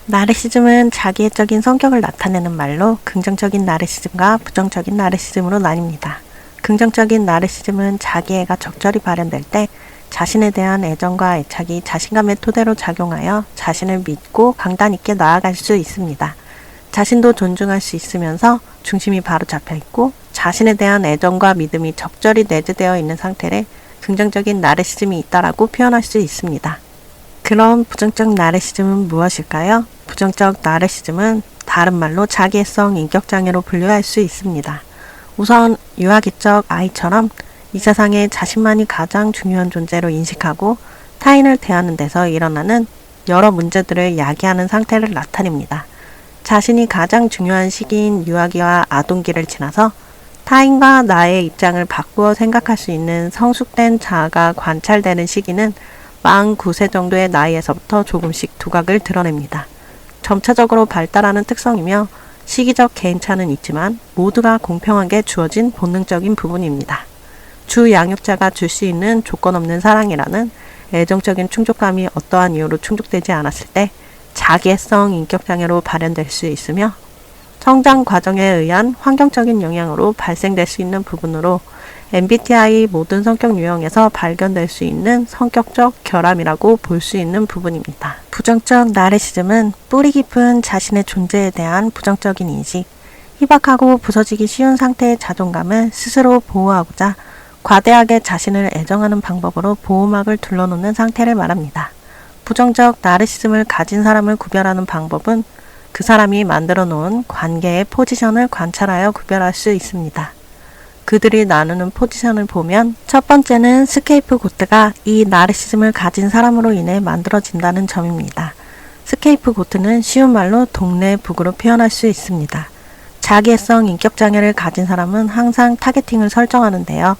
나르시즘은 자기애적인 성격을 나타내는 말로 긍정적인 나르시즘과 부정적인 나르시즘으로 나뉩니다. 긍정적인 나르시즘은 자기애가 적절히 발현될 때 자신에 대한 애정과 애착이 자신감의 토대로 작용하여 자신을 믿고 강단 있게 나아갈 수 있습니다. 자신도 존중할 수 있으면서 중심이 바로 잡혀 있고 자신에 대한 애정과 믿음이 적절히 내재되어 있는 상태를 긍정적인 나르시즘이 있다라고 표현할 수 있습니다. 그럼 부정적 나르시즘은 무엇일까요? 부정적 나르시즘은 다른 말로 자기애성 인격장애로 분류할 수 있습니다. 우선 유아기적 아이처럼 이 세상에 자신만이 가장 중요한 존재로 인식하고 타인을 대하는 데서 일어나는 여러 문제들을 야기하는 상태를 나타냅니다. 자신이 가장 중요한 시기인 유아기와 아동기를 지나서 타인과 나의 입장을 바꾸어 생각할 수 있는 성숙된 자아가 관찰되는 시기는 49세 정도의 나이에서부터 조금씩 두각을 드러냅니다. 점차적으로 발달하는 특성이며 시기적 개인차는 있지만 모두가 공평하게 주어진 본능적인 부분입니다. 주 양육자가 줄 수 있는 조건 없는 사랑이라는 애정적인 충족감이 어떠한 이유로 충족되지 않았을 때 자기애성 인격장애로 발현될 수 있으며 성장 과정에 의한 환경적인 영향으로 발생될 수 있는 부분으로 MBTI 모든 성격 유형에서 발견될 수 있는 성격적 결함이라고 볼 수 있는 부분입니다. 부정적 나르시즘은 뿌리 깊은 자신의 존재에 대한 부정적인 인식, 희박하고 부서지기 쉬운 상태의 자존감을 스스로 보호하고자 과대하게 자신을 애정하는 방법으로 보호막을 둘러놓는 상태를 말합니다. 부정적 나르시즘을 가진 사람을 구별하는 방법은 그 사람이 만들어 놓은 관계의 포지션을 관찰하여 구별할 수 있습니다. 그들이 나누는 포지션을 보면 첫 번째는 스케이프고트가 이 나르시즘을 가진 사람으로 인해 만들어진다는 점입니다. 스케이프고트는 쉬운 말로 동네 북으로 표현할 수 있습니다. 자기애성 인격장애를 가진 사람은 항상 타겟팅을 설정하는데요.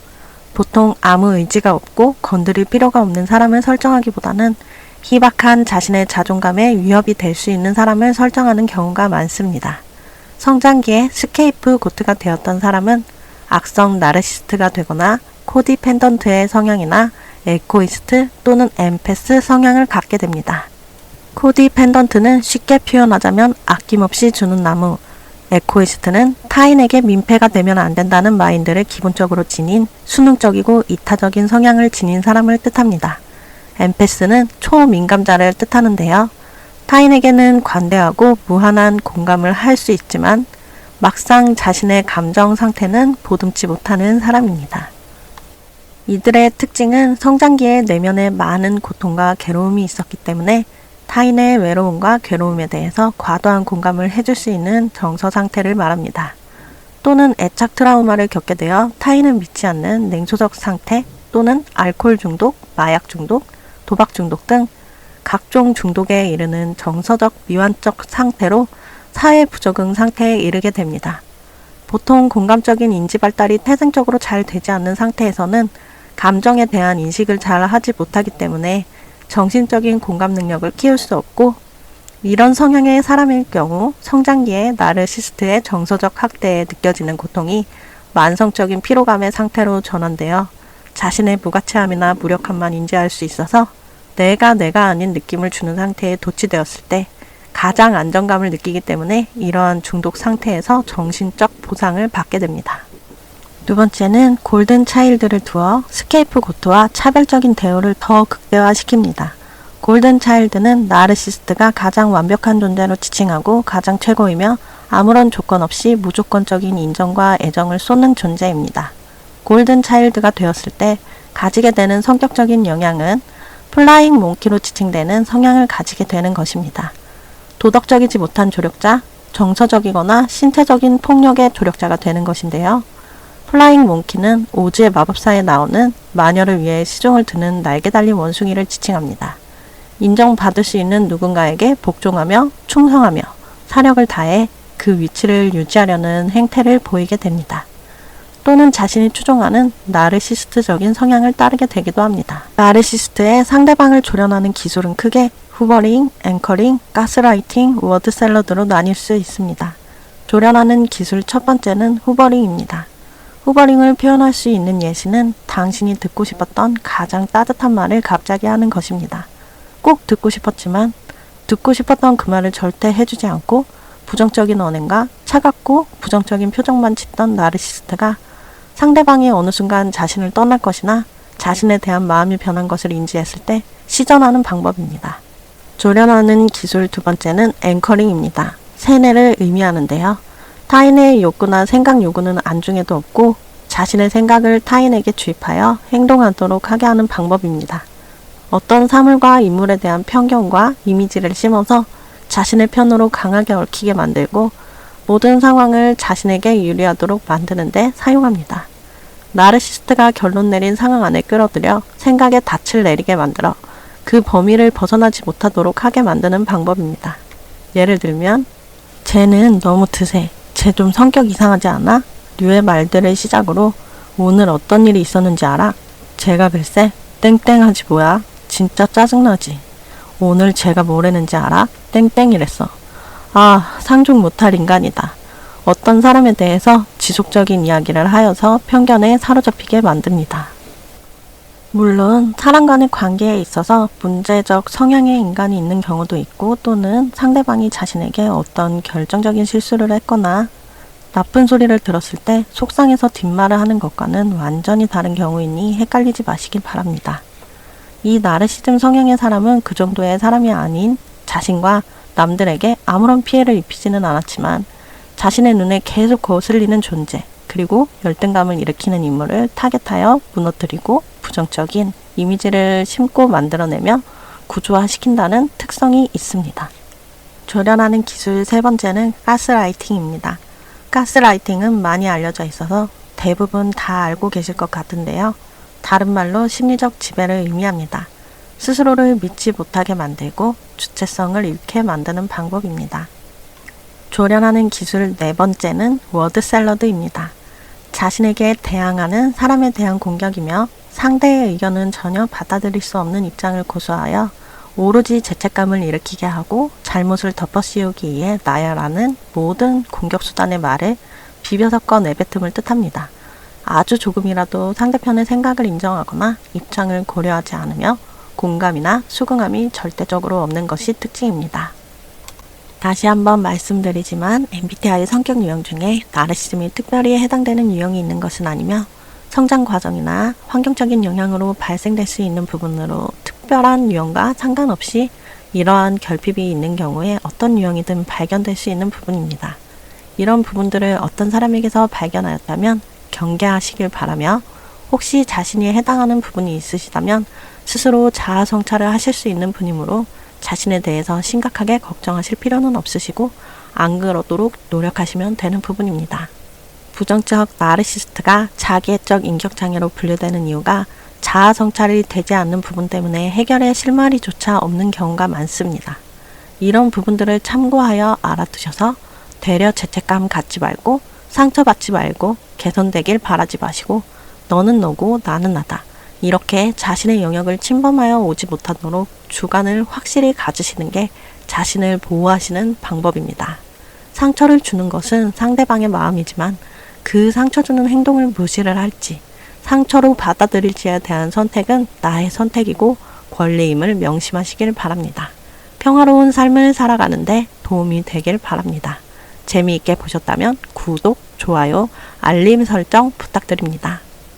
보통 아무 의지가 없고 건드릴 필요가 없는 사람을 설정하기보다는 희박한 자신의 자존감에 위협이 될 수 있는 사람을 설정하는 경우가 많습니다. 성장기에 스케이프고트가 되었던 사람은 악성 나르시스트가 되거나 코디펜던트의 성향이나 에코이스트 또는 엠패스 성향을 갖게 됩니다. 코디펜던트는 쉽게 표현하자면 아낌없이 주는 나무, 에코이스트는 타인에게 민폐가 되면 안 된다는 마인드를 기본적으로 지닌 수능적이고 이타적인 성향을 지닌 사람을 뜻합니다. 엠패스는 초민감자를 뜻하는데요. 타인에게는 관대하고 무한한 공감을 할 수 있지만 막상 자신의 감정 상태는 보듬지 못하는 사람입니다. 이들의 특징은 성장기에 내면에 많은 고통과 괴로움이 있었기 때문에 타인의 외로움과 괴로움에 대해서 과도한 공감을 해줄 수 있는 정서 상태를 말합니다. 또는 애착 트라우마를 겪게 되어 타인을 믿지 않는 냉소적 상태 또는 알코올 중독, 마약 중독, 도박 중독 등 각종 중독에 이르는 정서적 미완적 상태로 사회 부적응 상태에 이르게 됩니다. 보통 공감적인 인지 발달이 태생적으로 잘 되지 않는 상태에서는 감정에 대한 인식을 잘 하지 못하기 때문에 정신적인 공감 능력을 키울 수 없고 이런 성향의 사람일 경우 성장기에 나르시스트의 정서적 학대에 느껴지는 고통이 만성적인 피로감의 상태로 전환되어 자신의 무가치함이나 무력함만 인지할 수 있어서 내가 아닌 느낌을 주는 상태에 도취되었을 때 가장 안정감을 느끼기 때문에 이러한 중독 상태에서 정신적 보상을 받게 됩니다. 두 번째는 골든 차일드를 두어 스케이프고트와 차별적인 대우를 더 극대화시킵니다. 골든 차일드는 나르시스트가 가장 완벽한 존재로 지칭하고 가장 최고이며 아무런 조건 없이 무조건적인 인정과 애정을 쏟는 존재입니다. 골든 차일드가 되었을 때 가지게 되는 성격적인 영향은 플라잉 몽키로 지칭되는 성향을 가지게 되는 것입니다. 도덕적이지 못한 조력자, 정서적이거나 신체적인 폭력의 조력자가 되는 것인데요. 플라잉 몽키는 오즈의 마법사에 나오는 마녀를 위해 시종을 드는 날개 달린 원숭이를 지칭합니다. 인정받을 수 있는 누군가에게 복종하며 충성하며 사력을 다해 그 위치를 유지하려는 행태를 보이게 됩니다. 또는 자신이 추종하는 나르시스트적인 성향을 따르게 되기도 합니다. 나르시스트의 상대방을 조련하는 기술은 크게 후버링, 앵커링, 가스라이팅, 워드샐러드로 나뉠 수 있습니다. 조련하는 기술 첫 번째는 후버링입니다. 후버링을 표현할 수 있는 예시는 당신이 듣고 싶었던 가장 따뜻한 말을 갑자기 하는 것입니다. 꼭 듣고 싶었지만 듣고 싶었던 그 말을 절대 해주지 않고 부정적인 언행과 차갑고 부정적인 표정만 짓던 나르시스트가 상대방이 어느 순간 자신을 떠날 것이나 자신에 대한 마음이 변한 것을 인지했을 때 시전하는 방법입니다. 조련하는 기술 두 번째는 앵커링입니다. 세뇌를 의미하는데요. 타인의 욕구나 생각 요구는 안중에도 없고 자신의 생각을 타인에게 주입하여 행동하도록 하게 하는 방법입니다. 어떤 사물과 인물에 대한 편견과 이미지를 심어서 자신의 편으로 강하게 얽히게 만들고 모든 상황을 자신에게 유리하도록 만드는 데 사용합니다. 나르시스트가 결론 내린 상황 안에 끌어들여 생각에 닻을 내리게 만들어 그 범위를 벗어나지 못하도록 하게 만드는 방법입니다. 예를 들면 쟤는 너무 드세. 쟤 좀 성격 이상하지 않아? 류의 말들을 시작으로 오늘 어떤 일이 있었는지 알아? 쟤가 글쎄 땡땡하지 뭐야. 진짜 짜증나지. 오늘 쟤가 뭐라는지 알아? 땡땡이랬어. 아, 상종 못할 인간이다. 어떤 사람에 대해서 지속적인 이야기를 하여서 편견에 사로잡히게 만듭니다. 물론 사람과의 관계에 있어서 문제적 성향의 인간이 있는 경우도 있고 또는 상대방이 자신에게 어떤 결정적인 실수를 했거나 나쁜 소리를 들었을 때 속상해서 뒷말을 하는 것과는 완전히 다른 경우이니 헷갈리지 마시길 바랍니다. 이 나르시즘 성향의 사람은 그 정도의 사람이 아닌 자신과 남들에게 아무런 피해를 입히지는 않았지만 자신의 눈에 계속 거슬리는 존재 그리고 열등감을 일으키는 인물을 타겟하여 무너뜨리고 부정적인 이미지를 심고 만들어내며 구조화시킨다는 특성이 있습니다. 조련하는 기술 세 번째는 가스라이팅입니다. 가스라이팅은 많이 알려져 있어서 대부분 다 알고 계실 것 같은데요. 다른 말로 심리적 지배를 의미합니다. 스스로를 믿지 못하게 만들고 주체성을 잃게 만드는 방법입니다. 조련하는 기술 네 번째는 워드샐러드입니다. 자신에게 대항하는 사람에 대한 공격이며 상대의 의견은 전혀 받아들일 수 없는 입장을 고수하여 오로지 죄책감을 일으키게 하고 잘못을 덮어씌우기 위해 나열하는 모든 공격수단의 말을 비벼 섞어 내뱉음을 뜻합니다. 아주 조금이라도 상대편의 생각을 인정하거나 입장을 고려하지 않으며 공감이나 수긍함이 절대적으로 없는 것이 특징입니다. 다시 한번 말씀드리지만 MBTI 성격 유형 중에 나르시즘이 특별히 해당되는 유형이 있는 것은 아니며 성장 과정이나 환경적인 영향으로 발생될 수 있는 부분으로 특별한 유형과 상관없이 이러한 결핍이 있는 경우에 어떤 유형이든 발견될 수 있는 부분입니다. 이런 부분들을 어떤 사람에게서 발견하였다면 경계하시길 바라며 혹시 자신이 해당하는 부분이 있으시다면 스스로 자아 성찰을 하실 수 있는 분이므로 자신에 대해서 심각하게 걱정하실 필요는 없으시고 안 그러도록 노력하시면 되는 부분입니다. 부정적 나르시스트가 자기애적 인격장애로 분류되는 이유가 자아 성찰이 되지 않는 부분 때문에 해결의 실마리조차 없는 경우가 많습니다. 이런 부분들을 참고하여 알아두셔서 되려 죄책감 갖지 말고 상처받지 말고 개선되길 바라지 마시고 너는 너고 나는 나다. 이렇게 자신의 영역을 침범하여 오지 못하도록 주관을 확실히 가지시는 게 자신을 보호하시는 방법입니다. 상처를 주는 것은 상대방의 마음이지만 그 상처 주는 행동을 무시를 할지 상처로 받아들일지에 대한 선택은 나의 선택이고 권리임을 명심하시길 바랍니다. 평화로운 삶을 살아가는데 도움이 되길 바랍니다. 재미있게 보셨다면 구독, 좋아요, 알림 설정 부탁드립니다.